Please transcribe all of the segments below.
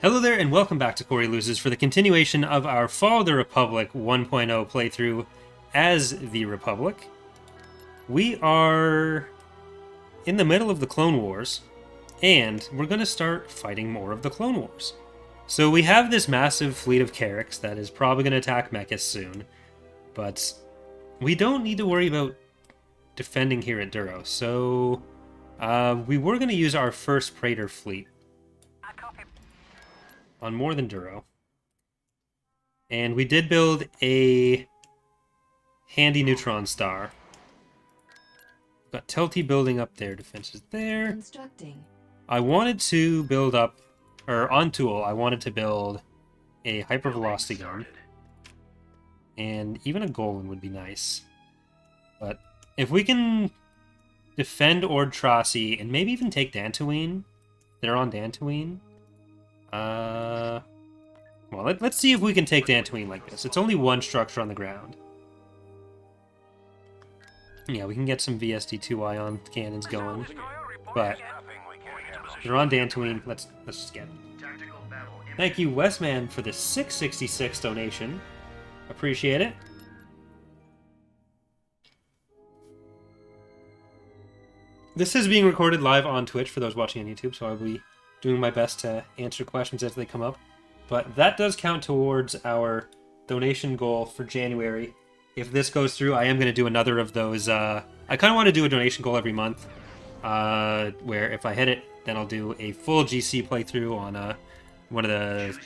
Hello there, and welcome back to Corey Loses for the continuation of our Fall of the Republic 1.0 playthrough as the Republic. We are in the middle of the Clone Wars, and we're going to start fighting more of the Clone Wars. So we have this massive fleet of Carracks that is probably going to attack Mechas soon, but we don't need to worry about defending here at Duro. So we were going to use our first Praetor fleet on more than Duro. And we did build a handy neutron star. Got Telty building up their defenses there. Constructing. I wanted to build up, or on Tool, I wanted to build a hypervelocity gun. And even a Golem would be nice. But if we can defend Ord Trassi and maybe even take Dantooine, they're on Dantooine. Well, let's see if we can take Dantooine like this. It's only one structure on the ground. Yeah, we can get some VSD2 ion cannons going, but they're on Dantooine. Let's just get it. Thank you, Westman, for the 666 donation. Appreciate it. This is being recorded live on Twitch for those watching on YouTube, so I'll be doing my best to answer questions as they come up. But that does count towards our donation goal for January. If this goes through, I am going to do another of those. I kind of want to do a donation goal every month, where if I hit it, then I'll do a full GC playthrough on one of the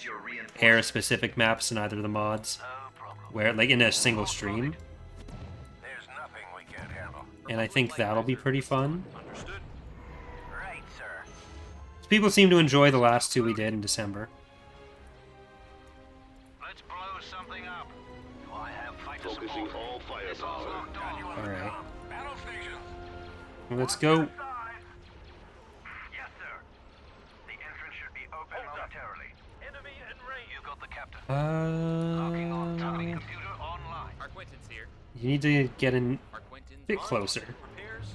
era-specific maps in either of the mods, where like in a single stream. And I think that'll be pretty fun. People seem to enjoy the last two we did in December. Let's blow something up. Do I have fighter Focusing support? all firepower. Alright. Battle stations. Let's go. Yes, sir. The entrance should be open momentarily. Enemy in range. You got the captain. Locking on targeting computer online. Our Quentin's here. You need to get in Our Quentin's a bit closer. repairs.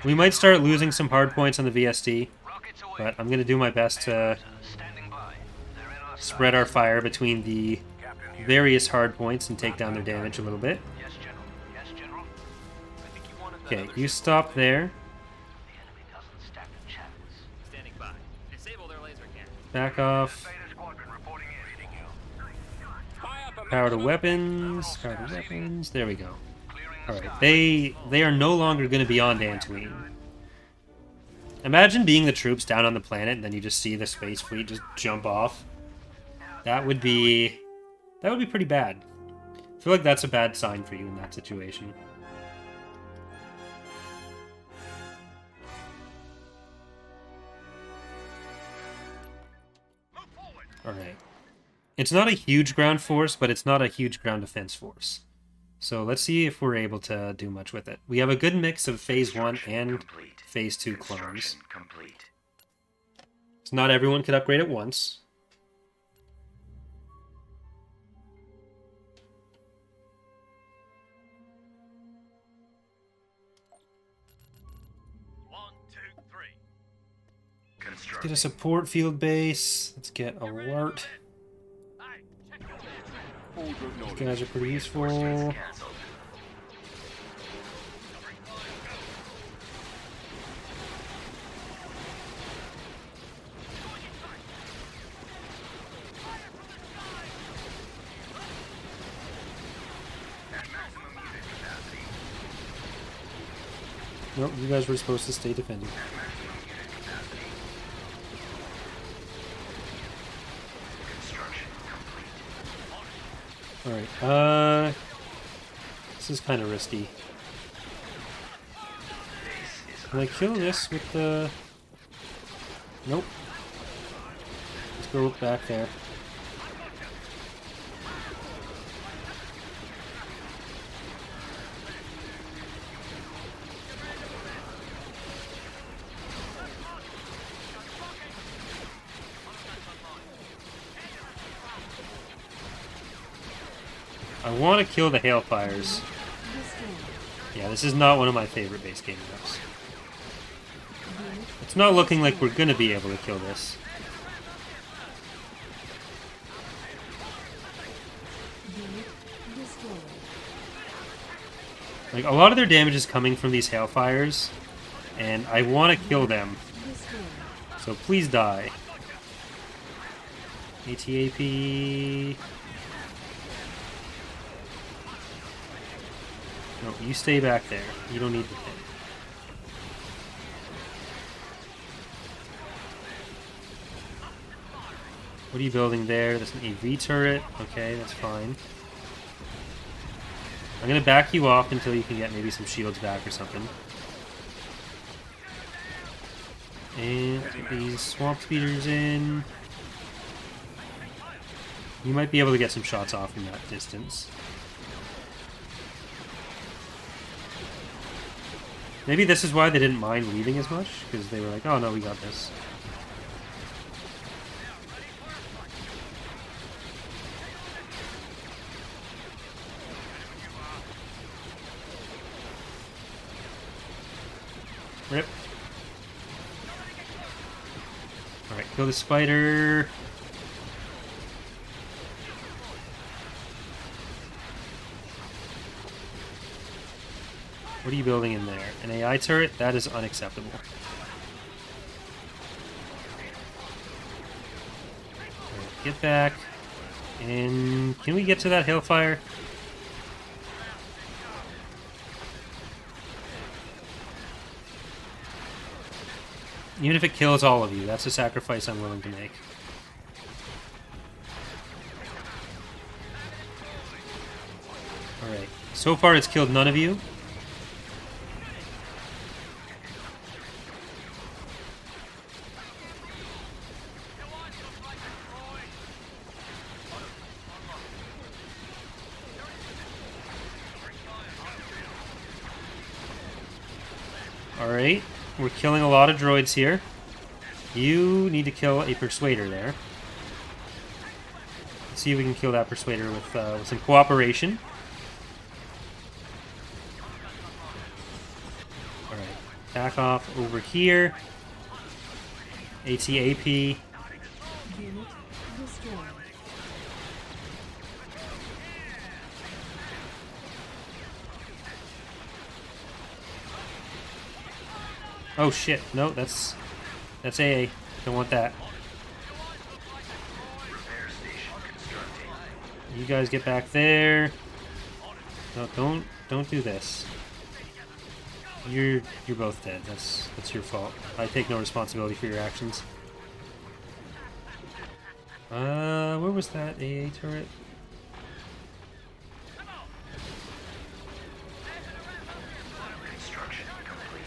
We might start losing some hard points on the VSD, Rockets away. but I'm going to do my best to Standing by. They're in our spread our fire between the Captain here. various hard points and take down their damage a little bit. Yes, General. Yes, General. I think you wanted that Okay, other you ship. stop there. The enemy doesn't stack the channels. Standing by. Disable their laser cannon. Back off. Beta squadron reporting in. Reading you. Power to weapons. Power to weapons. There we go. Clearing the Alright, sky. they are no longer going to be on Dantooine. Imagine being the troops down on the planet and then you just see the space fleet just jump off. That would be pretty bad. I feel like that's a bad sign for you in that situation. Alright. It's not a huge ground force, but it's not a huge ground defense force. So let's see if we're able to do much with it. We have a good mix of Phase 1 and Phase 2 clones. Complete. So not everyone could upgrade at once. Get a support field base. Let's get alert. These guys are pretty useful. Cancelled. Nope, you guys were supposed to stay defending. Construction complete. Alright, this is kind of risky. Can I kill this with the... Nope. Let's go back there. I want to kill the Hailfires. Yeah, this is not one of my favorite base game maps. It's not looking like we're going to be able to kill this. Like, a lot of their damage is coming from these hailfires, and I want to kill them. So please die. ATAP. No, you stay back there. You don't need the thing. What are you building there? That's an AV turret. Okay, that's fine. I'm gonna back you off until you can get maybe some shields back or something. And get these swamp speeders in. You might be able to get some shots off from that distance. Maybe this is why they didn't mind leaving as much, because they were like, oh no, we got this. Rip. Alright, kill the spider. What are you building in there? An AI turret? That is unacceptable. Alright, get back. And can we get to that hailfire? Even if it kills all of you, that's a sacrifice I'm willing to make. Alright, so far it's killed none of you. Alright, we're killing a lot of droids here. You need to kill a persuader there. Let's see if we can kill that persuader with some cooperation. Alright, back off over here. ATAP. Unit destroyed. Oh shit, no, that's AA. Don't want that. Repair station constructing. You guys get back there. No, don't do this. You're both dead. That's your fault. I take no responsibility for your actions. Where was that AA turret? Construction complete.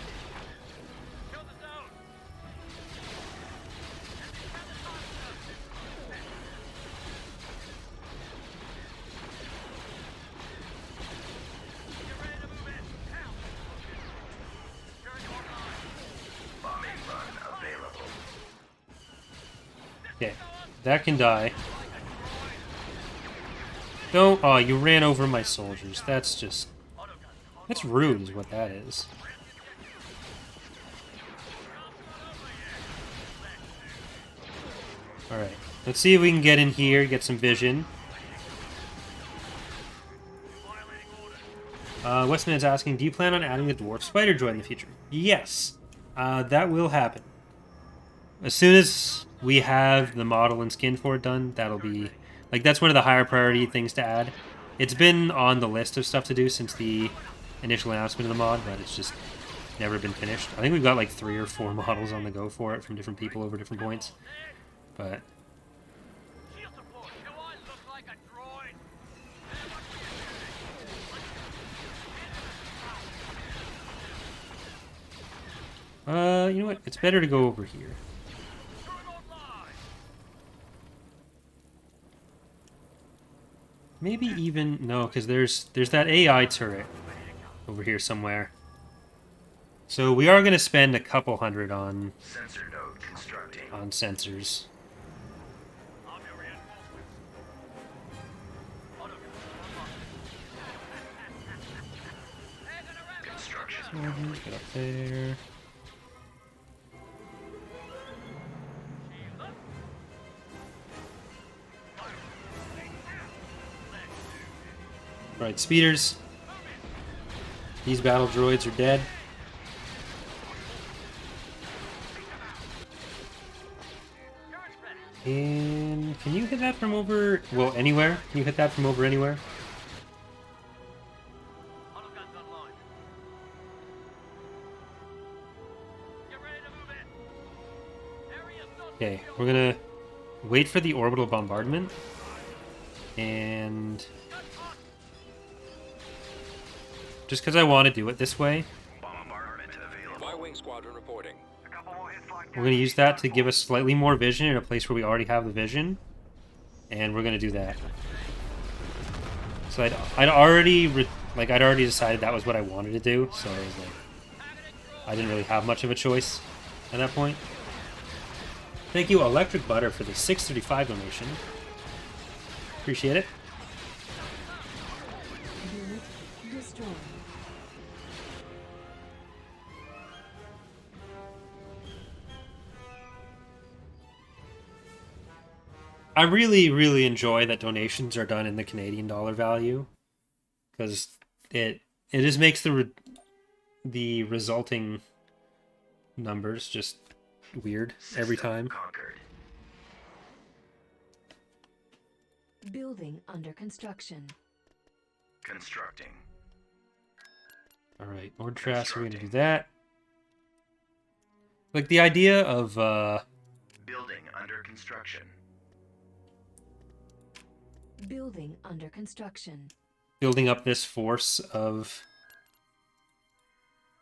Bombing run available. Okay, that can die. Don't. Oh, you ran over my soldiers. That's rude, is what that is. Alright, let's see if we can get in here, get some vision. Westman's asking, do you plan on adding the dwarf spider droid in the future? Yes, that will happen. As soon as we have the model and skin for it done, that'll be... Like, that's one of the higher priority things to add. It's been on the list of stuff to do since the initial announcement of the mod, but it's just never been finished. I think we've got like 3 or 4 models on the go for it from different people over different points. But... you know what? It's better to go over here. Maybe even... No, because there's that AI turret over here somewhere. So we are going to spend a couple hundred on... Sensor node constructing. on sensors. Construction Soldiers, get up there. Alright, speeders. These battle droids are dead. And can you hit that from over... Well, anywhere? Can you hit that from over anywhere? Autoguns online. Get ready to move in. Area not Okay, we're gonna wait for the orbital bombardment. And... just because I want to do it this way, Bombardment available. Y-wing squadron reporting. A couple more hits like we're going to use that to give us slightly more vision in a place where we already have the vision. And we're going to do that. So I'd already decided that was what I wanted to do, so I was like, I didn't really have much of a choice at that point. Thank you, Electric Butter, for the 635 donation. Appreciate it. Unit destroyed. I really, really enjoy that donations are done in the Canadian dollar value, because it just makes the resulting numbers just weird every System time. Conquered. Building under construction. Constructing. All right, Lord Trask, we're gonna do that. Like the idea of Building under construction. Building under construction. building up this force of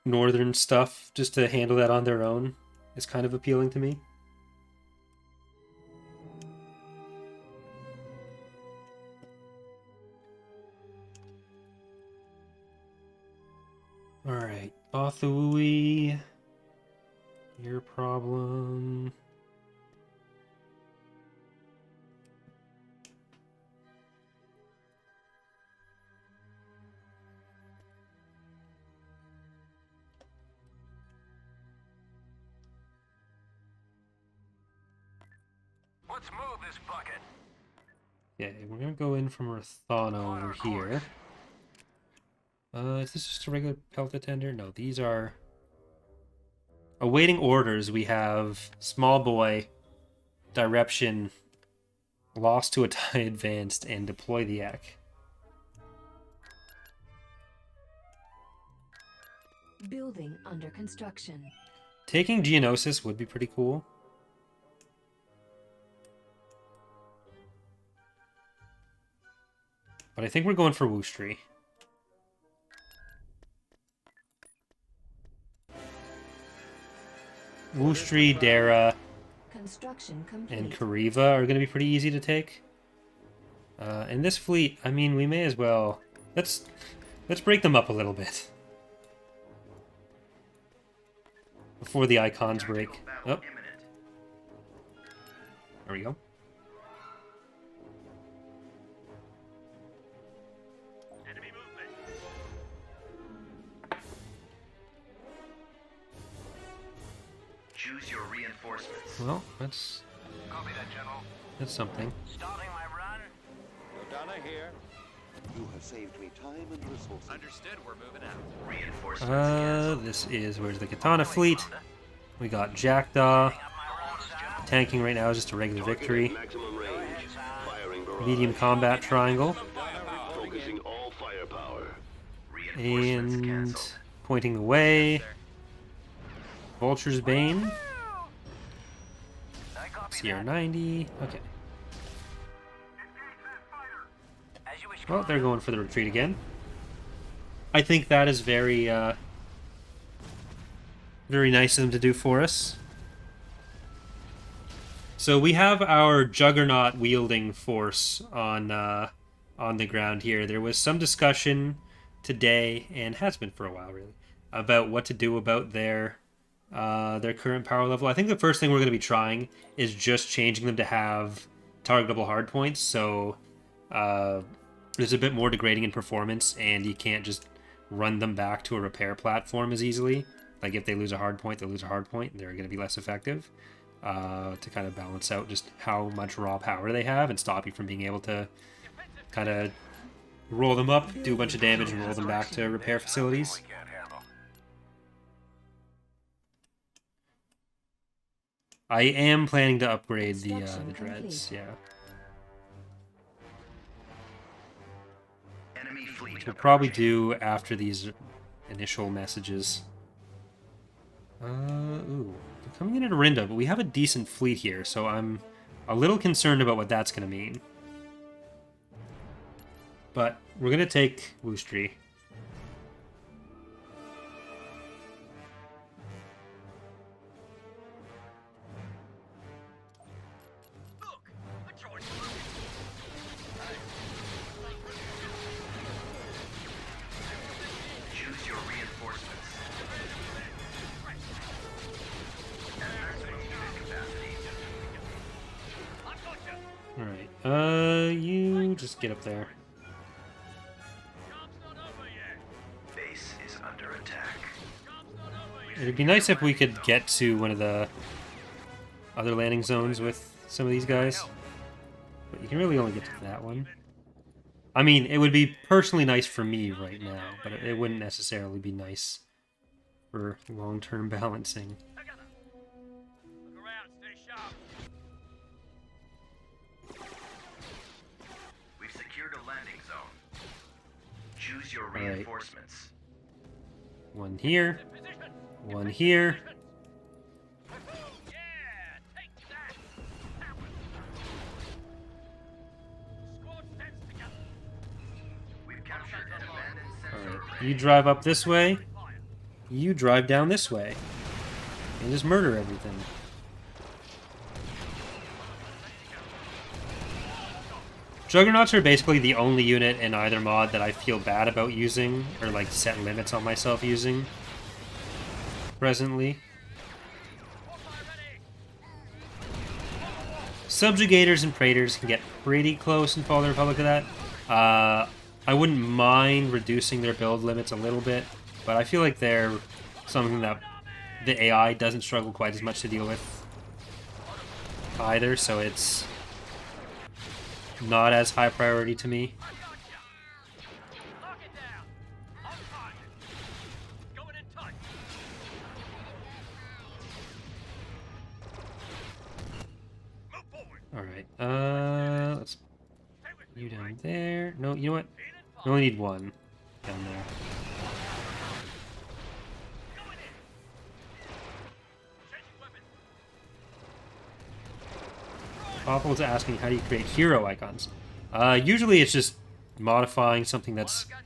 northern stuff just to handle that on their own is kind of appealing to me. Alright, Othui, your problem. Let's move this bucket. Okay, we're gonna go in from Rathana over here. Is this just a regular Pelta tender? No, these are... Awaiting orders, we have Small Boy, Direction, Lost to a tie advanced, and Deploy the Yak. Building under construction. Taking Geonosis would be pretty cool. But I think we're going for Woostry. Woostry, Dara, Construction complete. and Kariva are going to be pretty easy to take. And this fleet, I mean, we may as well... Let's break them up a little bit. Before the icons break. Oh, Battle imminent. there we go. Enemy movement. Choose your reinforcements. Well, that's Copy that, General. something. Starting my run. Rodana here. You have saved me time and resources. Understood, we're moving out. Reinforcements canceled. This is... Where's the Katana fleet? We got Jackdaw. Tanking right now is just a regular victory. Maximum range. Firing barrage. Medium combat triangle. Focusing all firepower. Reinforcements And canceled. pointing the way. Vulture's Bane. I copy CR that. 90. Okay. As you wish. Well, they're going for the retreat again. I think that is very, very nice of them to do for us. So we have our Juggernaut wielding force on the ground here. There was some discussion today, and has been for a while really, about what to do about their current power level. I think the first thing we're going to be trying is just changing them to have targetable hardpoints, so there's a bit more degrading in performance, and you can't just run them back to a repair platform as easily. Like if they lose a hardpoint, they lose a hardpoint, they're going to be less effective. To kind of balance out just how much raw power they have and stop you from being able to kind of roll them up, do a bunch of damage, and roll them back to repair facilities. I am planning to upgrade the dreads, yeah. Enemy fleet Which we'll probably do after these initial messages. Ooh. They're coming in at Arinda, but we have a decent fleet here, so I'm a little concerned about what that's going to mean. But we're going to take Woostry. Choose your reinforcements. Alright, you just get up there. Base is under attack. It'd be nice if we could get to one of the other landing zones with some of these guys. But you can really only get to that one. I mean, it would be personally nice for me right now, but it wouldn't necessarily be nice for long-term balancing. Look around, stay sharp. We've secured a landing zone. Choose your right. reinforcements. One here, Position. one here. Yeah, take that. That one. Squad stands together. We've captured an abandoned sensor. Alright, you drive up this way, you drive down this way, and just murder everything. Juggernauts are basically the only unit in either mod that I feel bad about using, or like set limits on myself using, presently. Subjugators and Praetors can get pretty close in Fall of the Republic to that. I wouldn't mind reducing their build limits a little bit, but I feel like they're something that the AI doesn't struggle quite as much to deal with either, so it's not as high priority to me. Lock it down. On target. Going in tight. Move forward. Alright, let's Stay with put me. you down there. No, you know what? We only need one down there. Going in. Changing weapons. Popple's asking, how do you create hero icons? Usually it's just modifying something that's Guns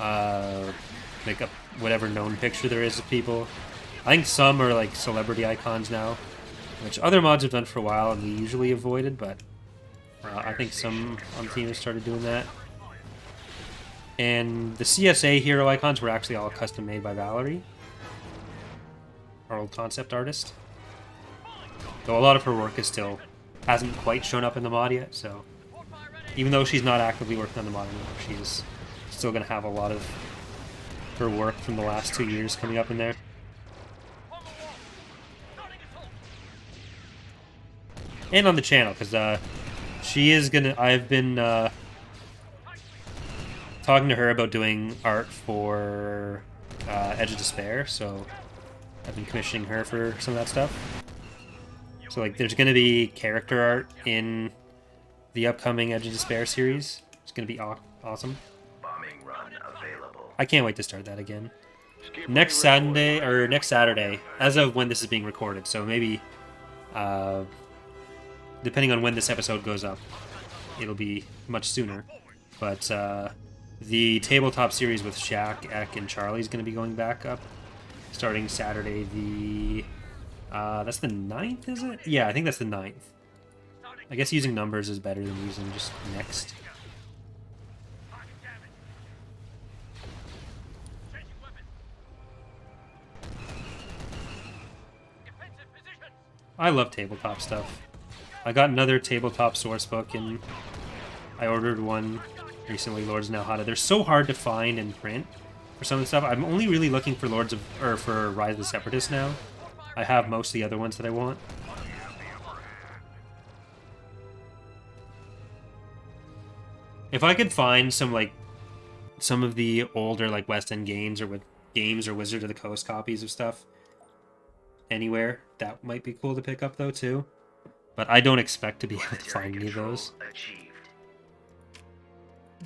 online. like a whatever known picture there is of people. I think some are like celebrity icons now, which other mods have done for a while and we usually avoided, but I think some on the team have started doing that. And the CSA hero icons were actually all custom made by Valerie, our old concept artist. Though a lot of her work is still hasn't quite shown up in the mod yet, so even though she's not actively working on the mod anymore, she's still going to have a lot of her work from the last 2 years coming up in there. On the wall. Starting assault. And on the channel, because she is gonna. I've been talking to her about doing art for Edge of Despair, so I've been commissioning her for some of that stuff. So like, there's gonna be character art in the upcoming Edge of Despair series. It's gonna be awesome. Bombing run available. I can't wait to start that again. Next Saturday, as of when this is being recorded, so maybe, depending on when this episode goes up, it'll be much sooner. But the tabletop series with Shaq, Ek, and Charlie is going to be going back up, starting Saturday the... that's the 9th, is it? Yeah, I think that's the 9th. I guess using numbers is better than using just next. Target damage. Changing weapons. Defensive positions. I love tabletop stuff. I got another tabletop source book, and I ordered one recently, Lords of Nelhada. They're so hard to find and print for some of the stuff. I'm only really looking for for Rise of the Separatists now. I have most of the other ones that I want. If I could find some like some of the older like West End games or with games or Wizard of the Coast copies of stuff anywhere, that might be cool to pick up though too. But I don't expect to be able to find any of those. Achieved.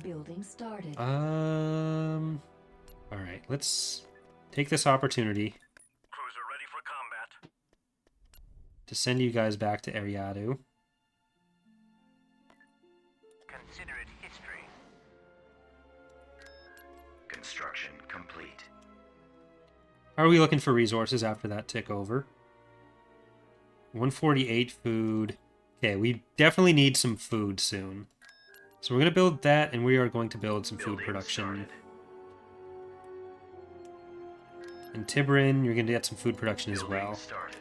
Building started. All right, let's take this opportunity Cruiser ready for combat. to send you guys back to Ariadu. Consider it history. Construction complete. How are we looking for resources after that tick over? 148 food. Okay, we definitely need some food soon. So we're going to build that, and we are going to build some food Building production. started. In Tiburon, you're going to get some food production as Building well. started.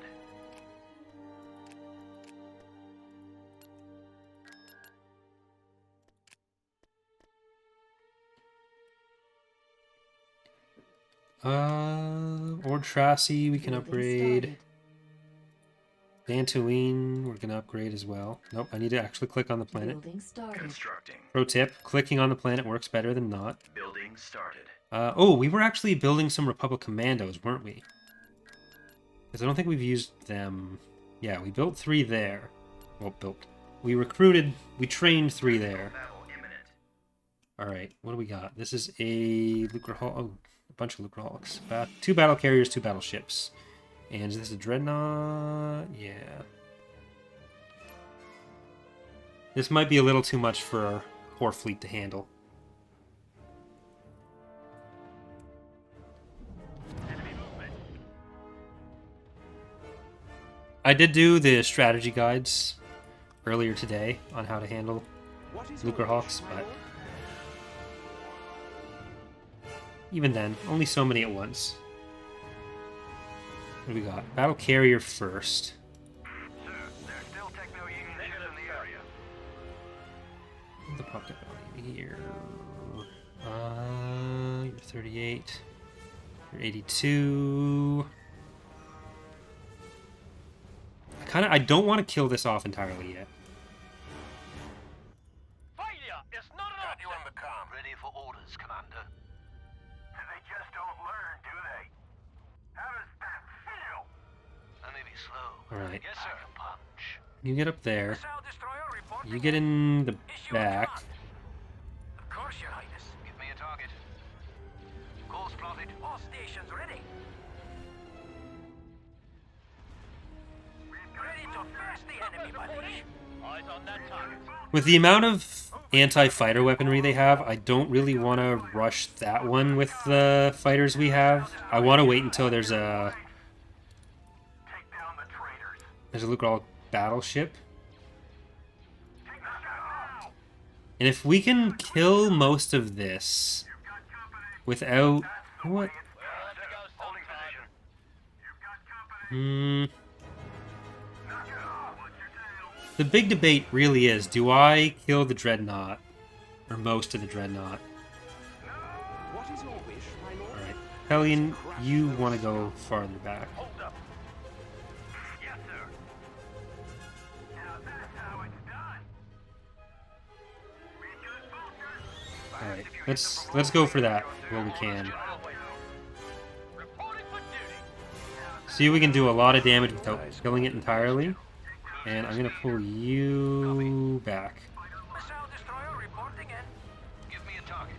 Ord Tracy, we can Building upgrade. started. Dantooine, we're going to upgrade as well. Nope, I need to actually click on the planet. Building started. Constructing. Pro tip, clicking on the planet works better than not. Building started. Oh, we were actually building some Republic Commandos, weren't we? Because I don't think we've used them. Yeah, we built 3 there. Well, built. We recruited, we trained 3 there. Battle imminent. Alright, what do we got? This is a Lucrehulk. Oh, a bunch of Lucrehulks. 2 battle carriers, 2 battleships. And is this a dreadnought? Yeah. This might be a little too much for our core fleet to handle. I did do the strategy guides earlier today on how to handle Lucrehulks, but even then, only so many at once. What do we got? Battle carrier first. Sir, there's still techno units in the area. The pocket value here. You're 38. You're 82. I don't want to kill this off entirely yet. Failure is not an option. You on the com. Ready for orders, Commander. They just don't learn, do they? How does that feel? I may be slow. All right. Yes, sir. I can punch. You get up there. Missile destroyer reporting. You get in the Issue back. of command. Of course, Your Highness. Give me a target. Course plotted. All stations ready. Ready to face the enemy, my liege. Eyes on that target. With the amount of anti-fighter weaponry they have, I don't really want to rush that one with the fighters we have. I want to wait until there's a Take down the traitors. Lucrehulk battleship. Take them down. And if we can kill most of this Got company. without... What? Holding position. You've got company. Knock it off. What's your tail? The big debate really is, do I kill the Dreadnought? Or most of the Dreadnought? What is your wish, my lord? Alright. Hellion, you want to go farther back. Hold up. Yes, sir. Now that's how it's done. We good, Vulture? Alright, let's go for that while we can. Reporting for duty. See if we can do a lot of damage without killing it entirely. And I'm gonna pull you back. Missile destroyer reporting in. Give me a target.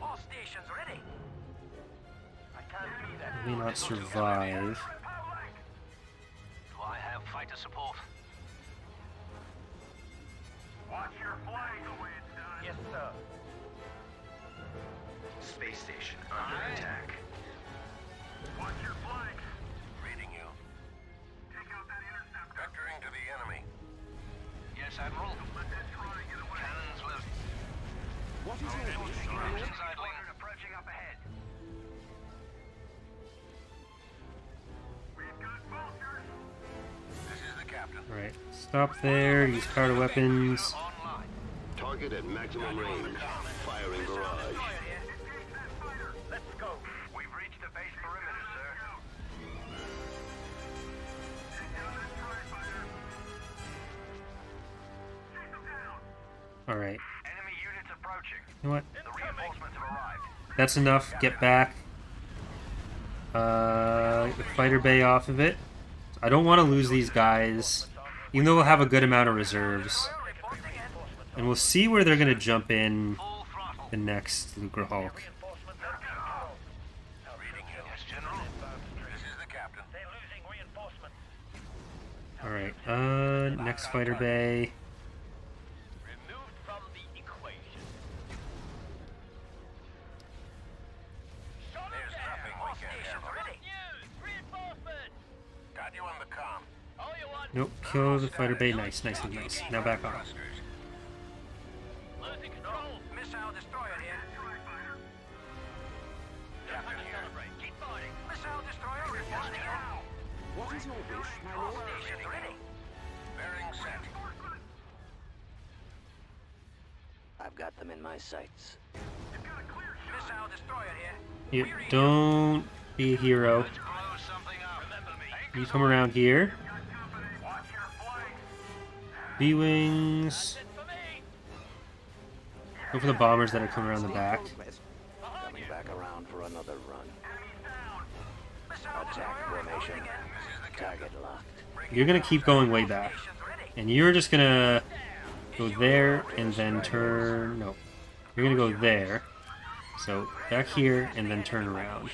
All stations ready. I can't do that. I may not survive. Do I have fighter support? Watch your flag the way it's done. Yes, sir. Space station under attack. Watch your flanks. Reading you. Take out that intercept. Vectoring to the enemy. Yes, Admiral. Let that try get away. Cannons loaded. What is your wish, my lord? Engines idling. Approaching up ahead. We've got vultures. This is the captain. Alright, stop there, use powder weapons. Online. Target at maximum range. Firing barrage. Let's go. We've reached the base perimeter, sir. Alright, Enemy units approaching. You know what? The reinforcements have arrived. That's enough. Get back. The fighter bay off of it. I don't want to lose these guys, even though we'll have a good amount of reserves. And we'll see where they're going to jump in the next Lucrehulk. Yes, General. This is the captain. They're losing reinforcements. Alright, next fighter bay. Removed from the equation. There's nothing we can handle. News! Reinforcements! Got you on the comm. All you want. Nope, kill the fighter bay. Nice, nice, nice. Now back off. Losing control. Missile destroyer here. Captain here. Keep fighting. Missile destroyer reporting now. What is your wish, my lord? Stations ready. Bearing set. I've got them in my sights. Missile destroyer here. You don't be a hero. Let's blow something up. Remember me. You come around here. Watch your flank. B-wings. For me. Go for the bombers that are coming around the back. Request. Coming back around for another run. Enemies down. Missile Attack destroyer formation. reporting in. Target locked. You're gonna keep going way back. Stations ready. And you're just gonna go there and then turn... No. You're gonna go there. So, back here and then turn around.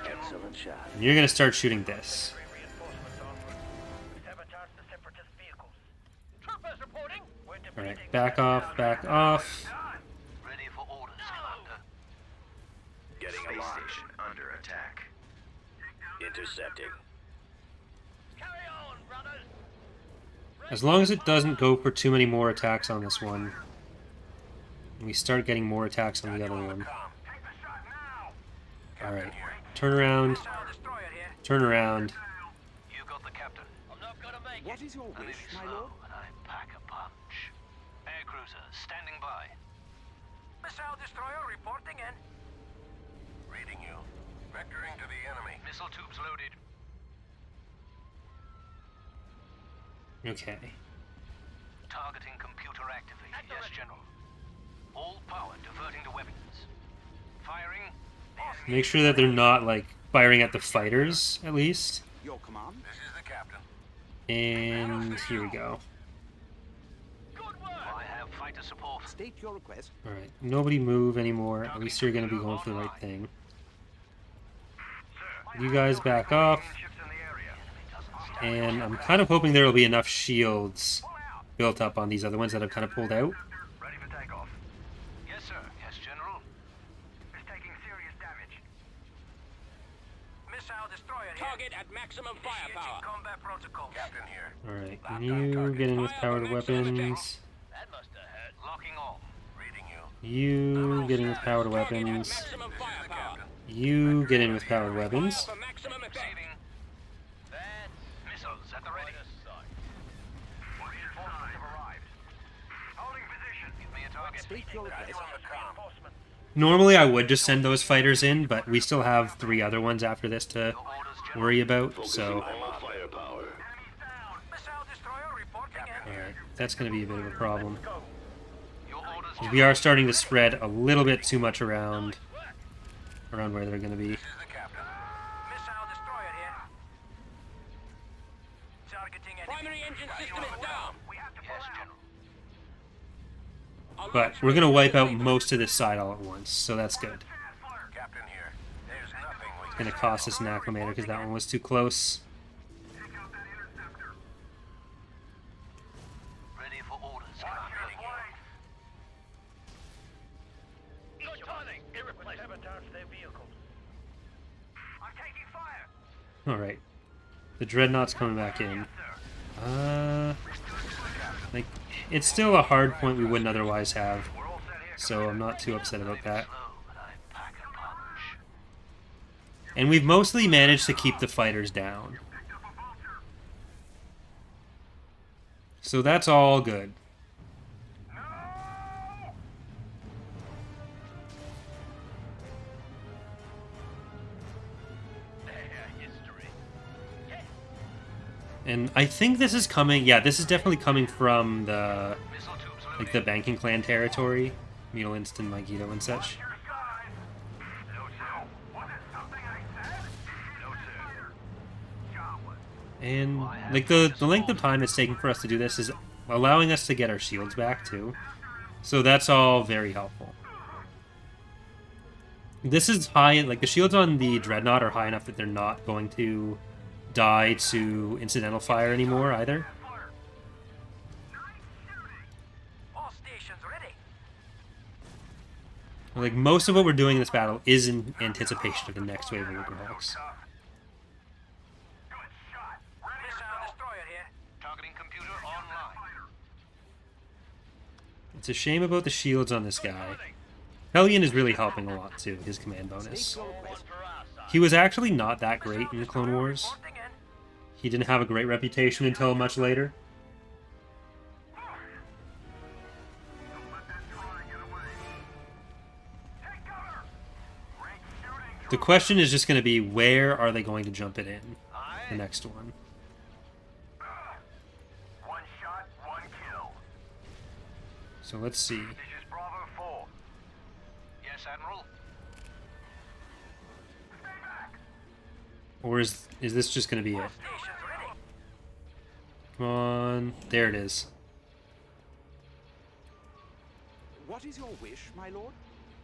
Excellent shot. And you're gonna start shooting this. Reinforcements onward. Sabotage the separatist vehicles. Troopers reporting. We're Alright, defeating back off, back off. Ready for orders, Commander. Getting a station under attack. Intercepting. Carry on, brothers. As long as it doesn't go for too many more attacks on this one. And we start getting more attacks on the other one. Take the shot now. Alright. Turn around. Missile destroyer here. Turn around. You got the captain. I'm not gonna make What is your wish, my lord? and I pack a punch. Air cruiser standing by. Missile destroyer reporting in. Reading you. Vectoring to the enemy. Missile tubes loaded. Okay. Targeting computer activated. Yes, General. All power diverting to weapons. Firing. Make sure that they're not, like, firing at the fighters, at least. Your command? This is the captain. And here we go. good work. I have fighter support. State your request. Alright, nobody move anymore. At least you're gonna be going for the right thing. You guys back off. And I'm kind of hoping there will be enough shields built up on these other ones that have kind of pulled out. Ready for takeoff. Yes, sir. Yes, General. It's taking serious damage. Missile destroyer here. Target at maximum Initiating combat protocol. Captain here. Alright, you get in with powered weapons. That must have hurt. Locking on. Reading you. You get in with powered weapons. You get in with powered weapons. Receiving. That's Missiles at the ready. Reinforcements have arrived. Holding position. Give me a target. State your request. On the comm. Normally I would just send those fighters in, but we still have 3 other ones after this to worry about, so... All firepower. Enemies down. Missile destroyer reporting in. Alright, that's going to be a bit of a problem. Your orders. We are starting to spread a little bit too much around where they're going to be. This is the captain. Missile destroyer here. Targeting enemy. Primary engine system is down. We have to pull out. But we're going to wipe out most of this side all at once, so that's good. Captain here. There's nothing we It's going to cost us an acclimator because that one was too close. ready for orders. Commander. good timing. Irreplaceable. Sabotage their vehicles. I'm taking fire. Alright. The Dreadnought's coming back in. Like, it's still a hard point we wouldn't otherwise have, We're all set here. so I'm not too upset about that. Slow, but I pack a punch. And we've mostly managed to keep the fighters down. So that's all good. History. And I think this is coming... Yeah, this is definitely coming from the... like, the Banking Clan territory. Mule Instant, Magito, and such. And, like, the length of time it's taking for us to do this is allowing us to get our shields back, too. So that's all very helpful. This is high... like, the shields on the Dreadnought are high enough that they're not going to die to incidental fire anymore, either. All stations ready. Like, most of what we're doing in this battle is in anticipation of the next wave of Lucrehulks. Missile destroyer here. Targeting computer online. It's a shame about the shields on this guy. Hellion is really helping a lot, too, his command bonus. He was actually not that great in the Clone Wars. Reporting in. He didn't have a great reputation until much later. The question is just going to be, where are they going to jump it in? The next one. One shot, one kill. So let's see. This is Bravo 4. Yes, Admiral. Stay back. Or is this just going to be it? Stations ready. Come on. There it is. What is your wish, my lord?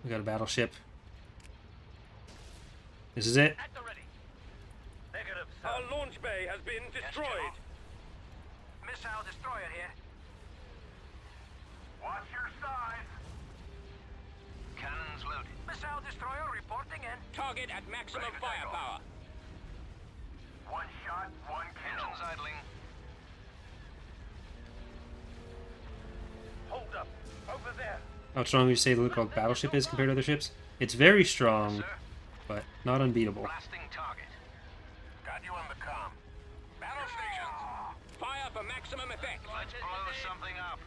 We got a battleship. This is it. At the ready. Negative, sir. Our launch bay has been destroyed. Missile destroyer here. Watch your size. Cannons loaded. Missile destroyer reporting in. Target at maximum firepower. One shot, one kill. Engines idling. Hold up. Over there. How strong would you say the Lucrehulk battleship is compared to other ships? It's very strong, but not unbeatable. Blasting target. Got you on the comm. Battle stations. Fire for maximum effect. Let's blow something up.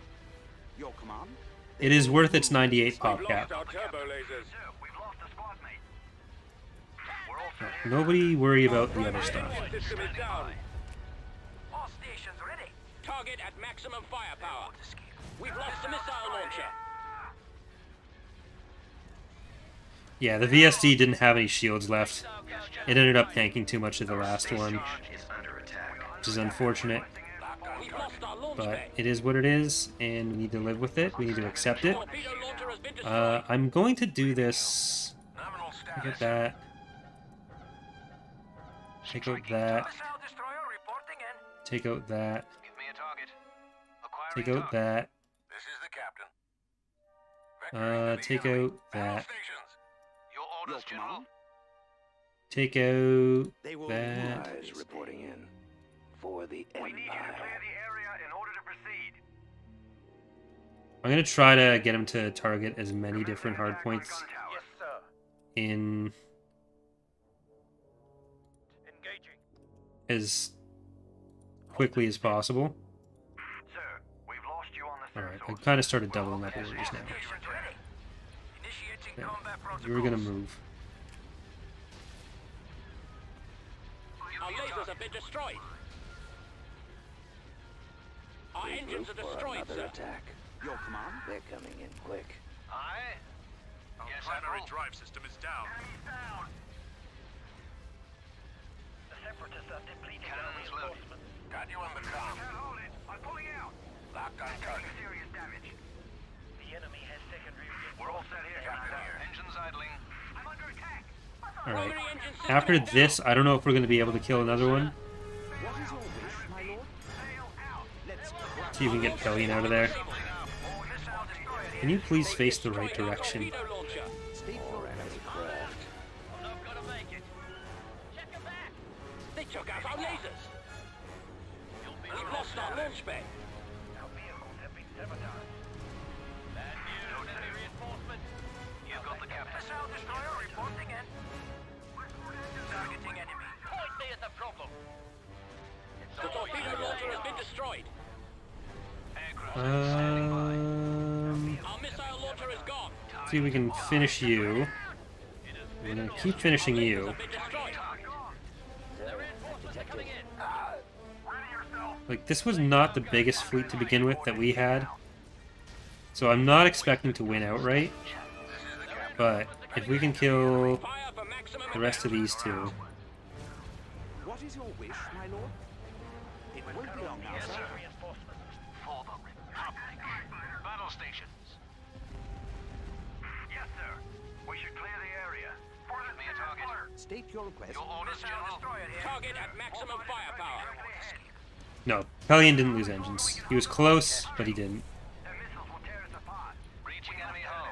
Your command? It is worth its 98 pop We've cap. lost our turbo lasers. Sir, we've lost a squad mate. We're all set. Nobody worry about the other stuff. System is down. All stations ready. Target at maximum firepower. We've lost the missile launcher. Yeah, the VSD didn't have any shields left. It ended up tanking too much of the last one, which is unfortunate. We've lost our launch But bay. it is what it is, and we need to live with it. We need to accept it. Torpedo launcher has been destroyed. I'm going to do this. Nominal Look at status. that. Take out that. Missile destroyer reporting in. Take out that. Give me a target. Acquiring Take out target. that. This is the captain. Take out that. Stations. Your orders, Your General. command? Take out They will that. Eyes reporting in for the We need you to clear Empire. the area in order to proceed. I'm going to try to get him to target as many different hard points Yes, sir. in Engaging. as quickly as possible. Sir, we've lost you on the Alright, I surface. kind of started doubling up orders now. Stations ready. Initiating Yeah, combat protocols. we were going to move. Our lasers have been destroyed. Our engines are Regroup for destroyed, another sir. attack. Your command? They're coming in quick. Aye. Yes, Admiral. drive system is down. The separatists are depleting our Cannons loaded. reinforcements. Got you on the comm. Can't hold it. I'm pulling out. Locked on target. Serious damage. The enemy has secondary We're all set here, Commander. Engines idling. I'm under attack. Alright. Primary engine system After is down. this, I don't know if we're going to be able to kill another one. What is your wish, my lord? Sail out. Let's crack. See if we can get Pellion out of there. Missile destroyer here. Can you please face the right Destroy our direction? torpedo launcher. Speed for enemy craft. I'm not gonna make it. Check your back. They took out our lasers. We've lost our launch bay. Our vehicles have been sabotaged. Bad news. Enemy reinforcement. You've got the captain. Missile destroyer reporting in. Targeting enemy. Point me at the problem. The torpedo launcher has been destroyed. Our missile launcher is gone. See if we can finish you. We're going to keep finishing you. Have been destroyed. The reinforcements are coming in. Like, this was not the biggest fleet to begin with that we had. So I'm not expecting to win outright. But if we can kill Fire for maximum the rest of these two... What is your wish, my lord? It won't be long now, sir. For the Republic. Battle stations. Yes, sir. We should clear the area. Give me a target. State your request. Your orders, General. Target at maximum firepower. No, Pelion didn't lose engines. He was close, but he didn't. Their missiles will tear us apart. Reaching enemy hull.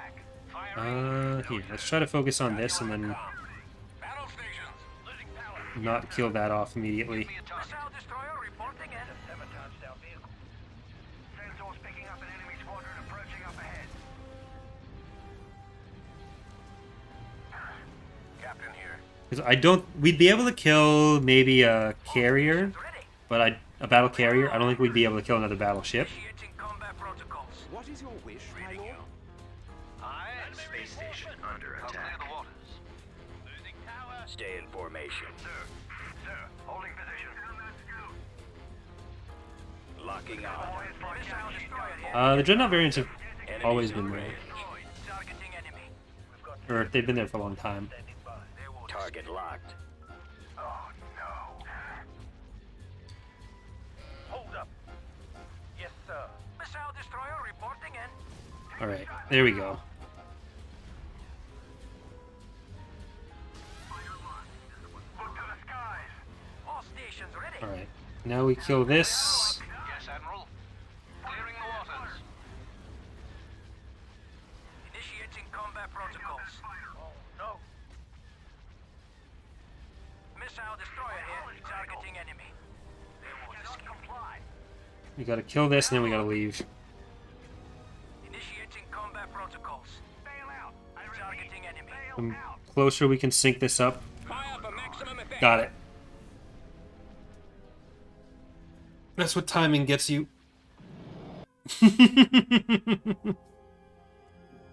Firing. Here, let's try to focus on this and then Battle stations. Losing power. not kill that off immediately. Be a target. Missile destroyer reporting in. Sabotage our vehicle. Sensors picking up an enemy squadron approaching up ahead. Captain here. Because I don't... We'd be able to kill maybe a carrier, but a battle carrier. I don't think we'd be able to kill another battleship. Initiating combat protocols. What is your wish, my lord? Aye. Space station under Clear attack. the waters. Losing tower. Stay in formation. Sir. Sir. Holding position. Locking on. Missile destroyer here. The Dreadnought variants have always been there. Destroyed. Targeting enemy. Or they've been there for a long time. Standing by. They will Target locked. Oh no. Hold up. Yes, sir. Missile destroyer reporting in. Alright, there we go. Look to the skies. All stations ready. Alright, now we kill this. Yes, Admiral. Clearing the waters. Initiating combat protocols. Oh no. Missile destroyer here. Targeting enemy. They will escape. Comply. We gotta kill this and then we gotta leave. Initiating combat protocols. Bail out. Targeting enemy. The closer we can sync this up. Fire for maximum effect. Got it. That's what timing gets you.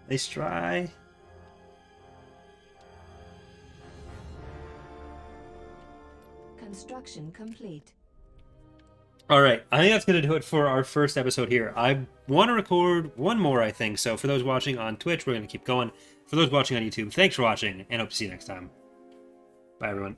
Nice try. Construction complete. Alright, I think that's going to do it for our first episode here. I want to record one more, I think, so for those watching on Twitch, we're going to keep going. For those watching on YouTube, thanks for watching, and hope to see you next time. Bye, everyone.